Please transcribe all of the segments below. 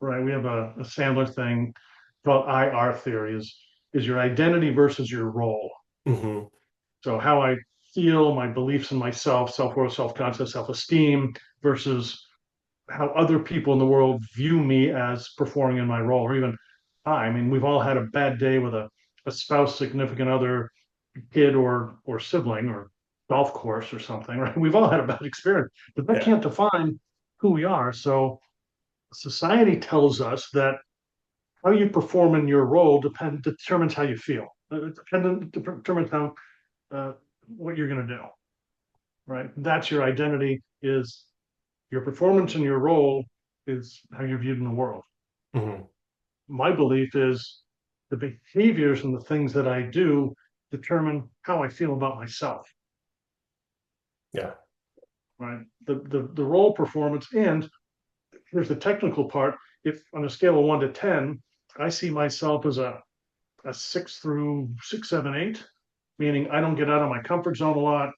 right? We have a Sandler thing called IR theory is your identity versus your role. Hmm. So how I feel, my beliefs in myself, self-worth, self-concept, self-esteem versus how other people in the world view me as performing in my role, or even I mean, we've all had a bad day with a spouse, significant other, kid, or sibling, or golf course or something, right? We've all had a bad experience, but that Yeah. can't define who we are. So society tells us that how you perform in your role determines how you feel. Determines how uh, what you're going to do, right? That's your identity. Is your performance in your role is how you're viewed in the world. Hmm. My belief is the behaviors and the things that I do determine how I feel about myself, Yeah. right? The role performance, and here's the technical part. If on a scale of 1 to 10, I see myself as a 6 through 6, 7, 8, meaning I don't get out of my comfort zone a lot.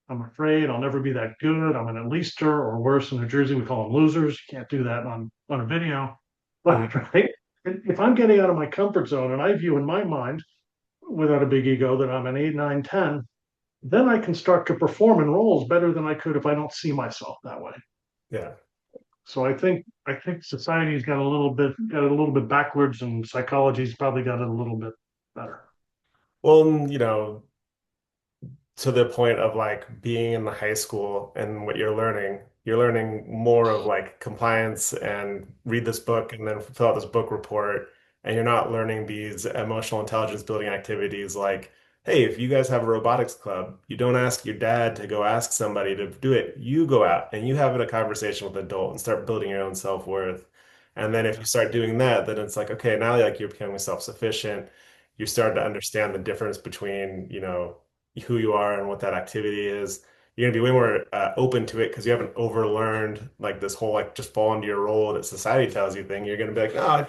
I'm afraid I'll never be that good. I'm an at leaster, or worse in New Jersey, we call them losers. You can't do that on a video. But Hmm. right, if I'm getting out of my comfort zone and I view in my mind, without a big ego, that I'm an 8, 9, 10, then I can start to perform in roles better than I could if I don't see myself that way. Yeah. So I think society's got a little bit backwards, and psychology's probably got it a little bit better. Well, to the point of like being in the high school and what you're learning more of like compliance and read this book and then fill out this book report. And you're not learning these emotional intelligence building activities like, hey, if you guys have a robotics club, you don't ask your dad to go ask somebody to do it. You go out and you have a conversation with an adult and start building your own self-worth. And then if you Yeah, start doing that, then it's like, okay, now like you're becoming self-sufficient. You start to understand the difference between, who you are and what that activity is. You're gonna be way more open to it because you haven't overlearned like this whole like just fall into your role that society tells you thing. You're gonna be like, no,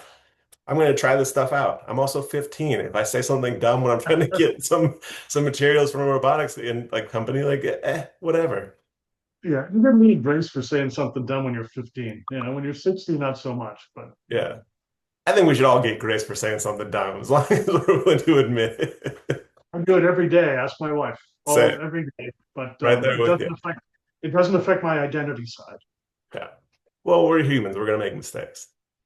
I'm gonna try this stuff out. I'm also 15. If I say something dumb when I'm trying to get some materials from a robotics in like company, like whatever. yeah. You never need grace for saying something dumb when you're 15. When you're 60, not so much. But Yeah. I think we should all get grace for saying something dumb as long as we're willing to admit it. I do it every day. Ask my wife Say all every day. But right there it with doesn't you. affect it doesn't affect my identity side. Yeah. Well, we're humans. We're gonna make mistakes.